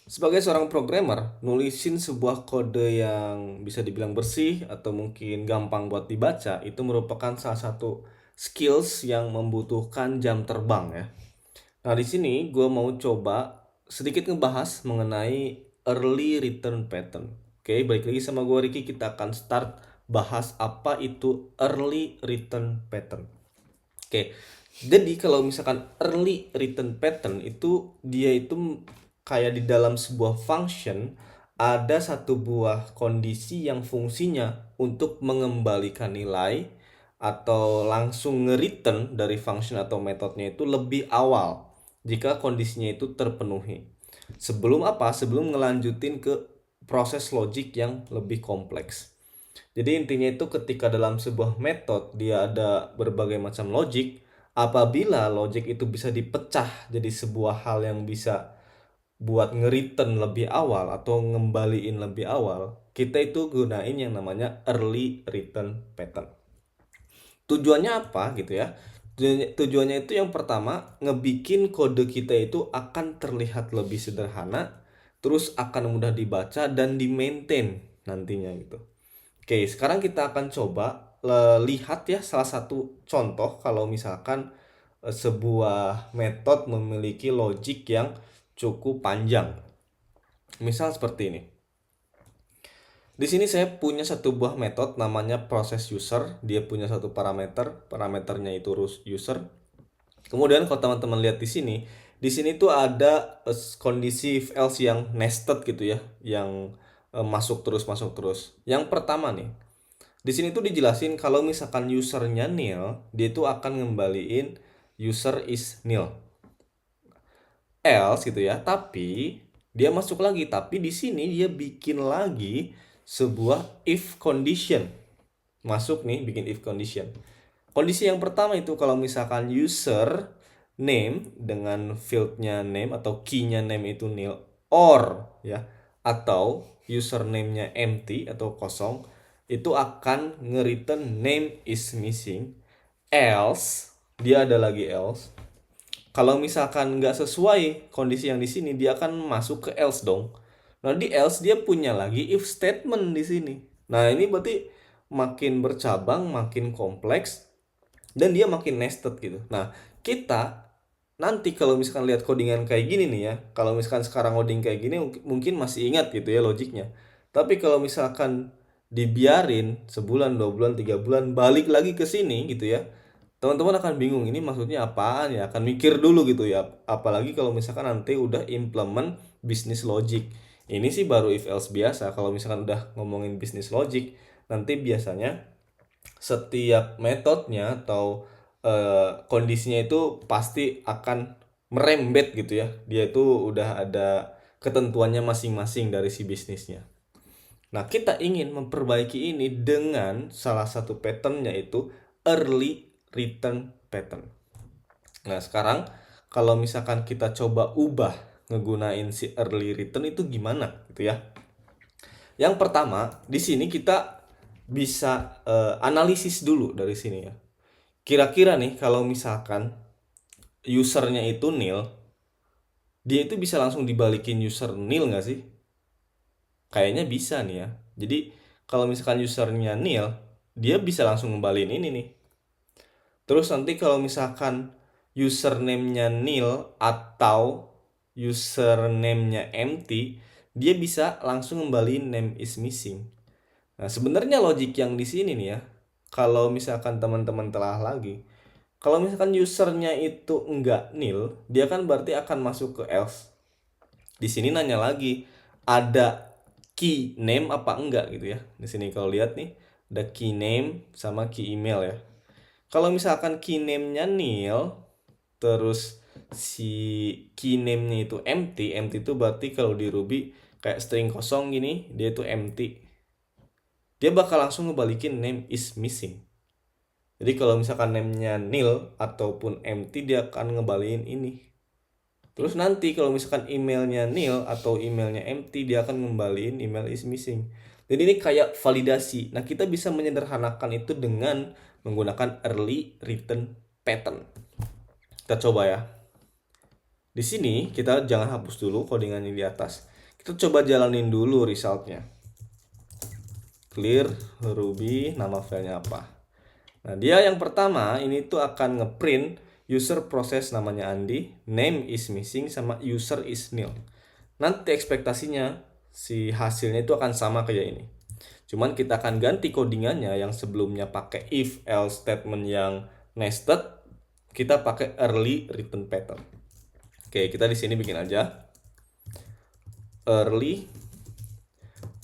Sebagai seorang programmer, nulisin sebuah kode yang bisa dibilang bersih atau mungkin gampang buat dibaca itu merupakan salah satu skills yang membutuhkan jam terbang ya. Nah, di sini gue mau coba sedikit ngebahas mengenai early return pattern. Oke, balik lagi sama gue Ricky, kita akan start bahas apa itu early return pattern. Oke, jadi kalau misalkan early return pattern itu dia itu kayak di dalam sebuah function ada satu buah kondisi yang fungsinya untuk mengembalikan nilai atau langsung nge-return dari function atau metodenya itu lebih awal jika kondisinya itu terpenuhi. Sebelum apa? Sebelum ngelanjutin ke proses logik yang lebih kompleks. Jadi intinya itu ketika dalam sebuah metode dia ada berbagai macam logic, apabila logic itu bisa dipecah jadi sebuah hal yang bisa buat nge-return lebih awal atau ngembaliin lebih awal, kita itu gunain yang namanya early return pattern. Tujuannya apa gitu ya? Tujuannya itu yang pertama, ngebikin kode kita itu akan terlihat lebih sederhana, terus akan mudah dibaca dan di-maintain nantinya gitu. Oke, sekarang kita akan coba lihat ya salah satu contoh kalau misalkan sebuah metode memiliki logic yang cukup panjang. Misal seperti ini. Di sini saya punya satu buah metode namanya proses user. Dia punya satu parameter, parameternya itu user. Kemudian kalau teman-teman lihat di sini tuh ada kondisi if else yang nested gitu ya, yang masuk terus masuk terus. Yang pertama nih, di sini tuh dijelasin kalau misalkan usernya nil, dia itu akan ngembaliin user is nil. Else gitu ya, tapi dia masuk lagi, tapi di sini dia bikin lagi sebuah if condition. Masuk nih bikin if condition. Kondisi yang pertama itu kalau misalkan user name dengan fieldnya name atau keynya name itu nil or ya, atau username-nya empty atau kosong, itu akan nge-return name is missing. Else, dia ada lagi else. Kalau misalkan nggak sesuai kondisi yang di sini, dia akan masuk ke else dong. Nah, di else dia punya lagi if statement di sini. Nah, ini berarti makin bercabang, makin kompleks, dan dia makin nested gitu. Nah, kita nanti kalau misalkan lihat codingan kayak gini nih ya, kalau misalkan sekarang coding kayak gini mungkin masih ingat gitu ya logiknya. Tapi kalau misalkan dibiarin sebulan, 2 bulan, 3 bulan, balik lagi ke sini gitu ya, teman-teman akan bingung ini maksudnya apaan ya, akan mikir dulu gitu ya. Apalagi kalau misalkan nanti udah implement bisnis logic. Ini sih baru if else biasa. Kalau misalkan udah ngomongin bisnis logic, nanti biasanya setiap metodenya atau kondisinya itu pasti akan merembet gitu ya. Dia itu udah ada ketentuannya masing-masing dari si bisnisnya. Nah, kita ingin memperbaiki ini dengan salah satu patternnya itu early return pattern. Nah, sekarang kalau misalkan kita coba ubah ngegunain si early return itu gimana gitu ya. Yang pertama, di sini kita bisa analisis dulu dari sini ya. Kira-kira nih kalau misalkan usernya itu nil, dia itu bisa langsung dibalikin user nil nggak sih? Kayaknya bisa nih ya. Jadi kalau misalkan usernya nil, dia bisa langsung ngembaliin ini nih. Terus nanti kalau misalkan username-nya nil atau username-nya empty, dia bisa langsung ngembaliin name is missing. Nah, sebenarnya logik yang di sini nih ya, kalau misalkan teman-teman telah lagi, kalau misalkan usernya itu enggak nil, dia kan berarti akan masuk ke else. Di sini nanya lagi, ada key name apa enggak gitu ya. Di sini kalau lihat nih, ada key name sama key email ya. Kalau misalkan key name-nya nil, terus si key name-nya itu empty, empty itu berarti kalau di Ruby kayak string kosong gini, dia itu empty. Dia bakal langsung ngebalikin name is missing. Jadi kalau misalkan name-nya nil ataupun empty, dia akan ngebalikin ini. Terus nanti kalau misalkan emailnya nil atau emailnya empty, dia akan ngembaliin email is missing. Jadi ini kayak validasi. Nah, kita bisa menyederhanakan itu dengan menggunakan early return pattern. Kita coba ya. Di sini kita jangan hapus dulu codingannya di atas. Kita coba jalanin dulu resultnya. Clear Ruby, nama filenya apa. Nah, dia yang pertama ini tuh akan ngeprint user proses namanya Andi, name is missing, sama user is nil. Nanti ekspektasinya si hasilnya itu akan sama kayak ini. Cuman kita akan ganti codingannya yang sebelumnya pakai if else statement yang nested, kita pakai early return pattern. Oke, kita di sini bikin aja early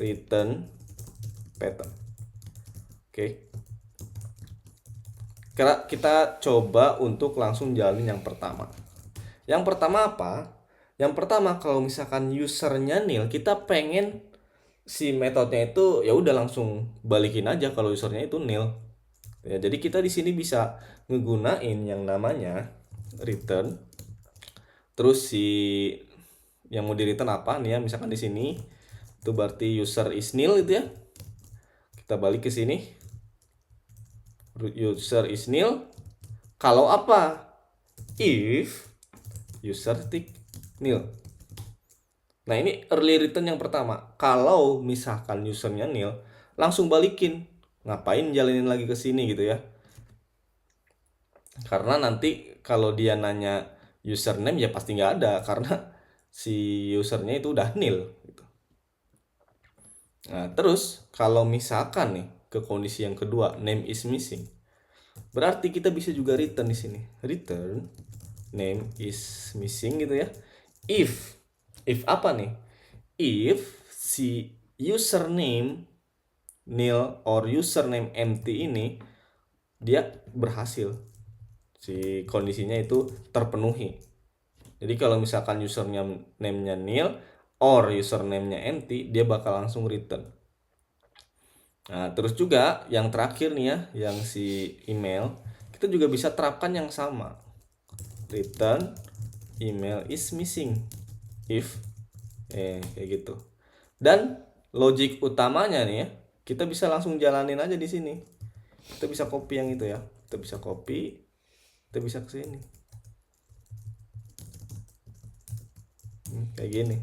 return pattern. Oke. Kita coba untuk langsung jalanin yang pertama. Yang pertama apa? Yang pertama kalau misalkan usernya nil, kita pengen si metodenya itu ya udah langsung balikin aja kalau usernya itu nil. Ya, jadi kita di sini bisa ngegunain yang namanya return. Terus si yang mau di return apa nih ya? Misalkan di sini itu berarti user is nil gitu ya. Kita balik ke sini. User is nil. Kalau apa? If user tick nil. Nah, ini early return yang pertama. Kalau misalkan usernya nil, langsung balikin. Ngapain jalanin lagi ke sini gitu ya. Karena nanti kalau dia nanya username ya pasti nggak ada karena si usernya itu udah nil gitu. Nah, terus kalau misalkan nih ke kondisi yang kedua, name is missing. Berarti kita bisa juga return di sini. Return name is missing gitu ya. If apa nih? If si username nil or username empty ini dia berhasil. Si kondisinya itu terpenuhi. Jadi kalau misalkan username-nya nil or username-nya empty, dia bakal langsung return. Nah, terus juga yang terakhir nih ya, yang si email, kita juga bisa terapkan yang sama. Return email is missing if kayak gitu. Dan logik utamanya nih ya, kita bisa langsung jalanin aja di sini. Kita bisa copy yang itu ya. Kita bisa copy, kita bisa ke sini. Kayak gini.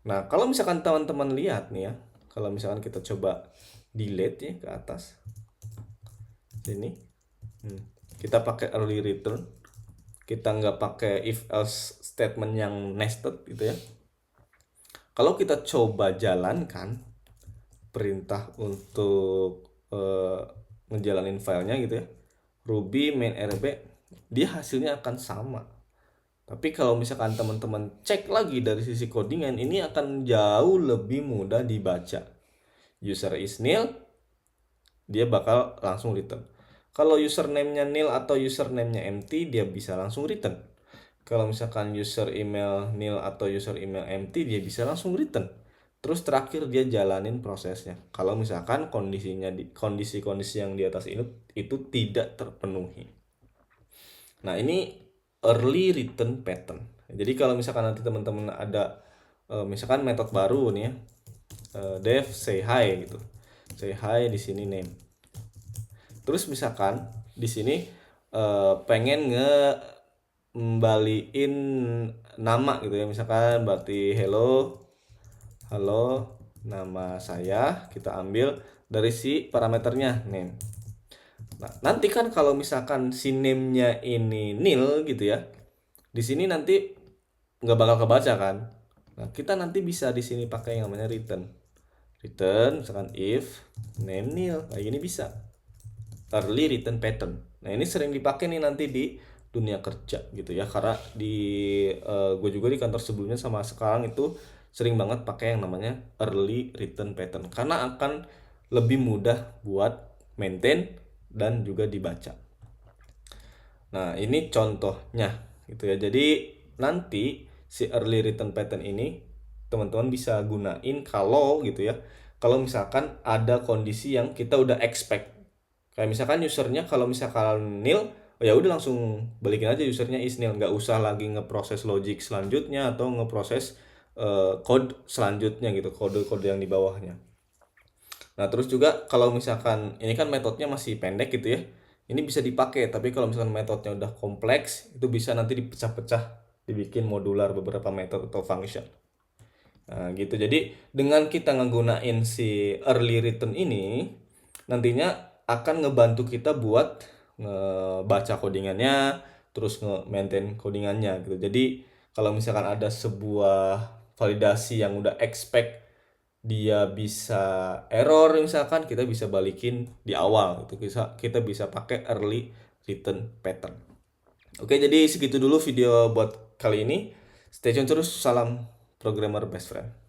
Nah, kalau misalkan teman-teman lihat nih ya, kalau misalkan kita coba delete ya ke atas sini, kita pakai early return, kita nggak pakai if else statement yang nested gitu ya. Kalau kita coba jalankan perintah untuk ngejalanin filenya gitu ya, Ruby main RB, dia hasilnya akan sama. Tapi kalau misalkan teman-teman cek lagi dari sisi codingan, ini akan jauh lebih mudah dibaca. User is nil, dia bakal langsung return. Kalau username-nya nil atau username-nya empty, dia bisa langsung return. Kalau misalkan user email nil atau user email empty, dia bisa langsung return. Terus terakhir dia jalanin prosesnya. Kalau misalkan kondisi-kondisi yang di atas ini itu tidak terpenuhi. Nah, ini early return pattern. Jadi kalau misalkan nanti teman-teman ada misalkan metode baru nih ya, dev say hi gitu, say hi di sini name. Terus misalkan di sini pengen ngembaliin nama gitu ya, misalkan berarti halo nama saya, kita ambil dari si parameternya name. Nah, nanti kan kalau misalkan si name-nya ini nil gitu ya, di sini nanti nggak bakal kebaca kan. Nah, kita nanti bisa di sini pakai yang namanya return. Return misalkan if name nil, kayak gini bisa. Early return pattern. Nah, ini sering dipakai nih nanti di dunia kerja gitu ya, karena di gue juga di kantor sebelumnya sama sekarang itu sering banget pakai yang namanya early return pattern karena akan lebih mudah buat maintain dan juga dibaca. Nah, ini contohnya gitu ya. Jadi nanti si early return pattern ini teman-teman bisa gunain kalau gitu ya. Kalau misalkan ada kondisi yang kita udah expect. Kayak misalkan usernya kalau misalkan nil, oh ya udah langsung balikin aja usernya is nil, nggak usah lagi ngeproses logic selanjutnya atau ngeproses code selanjutnya gitu, kode-kode yang di bawahnya. Nah, terus juga kalau misalkan ini kan metodenya masih pendek gitu ya, ini bisa dipakai. Tapi kalau misalkan metodenya udah kompleks, itu bisa nanti dipecah-pecah, dibikin modular beberapa metode atau function. Nah, gitu. Jadi dengan kita ngegunain si early return ini, nantinya akan ngebantu kita buat ngebaca codingannya, terus nge-maintain codingannya gitu. Jadi kalau misalkan ada sebuah validasi yang udah expect dia bisa error, misalkan kita bisa balikin di awal gitu. Kita bisa pakai early return pattern. Oke, jadi segitu dulu video buat kali ini. Stay tune terus. Salam programmer best friend.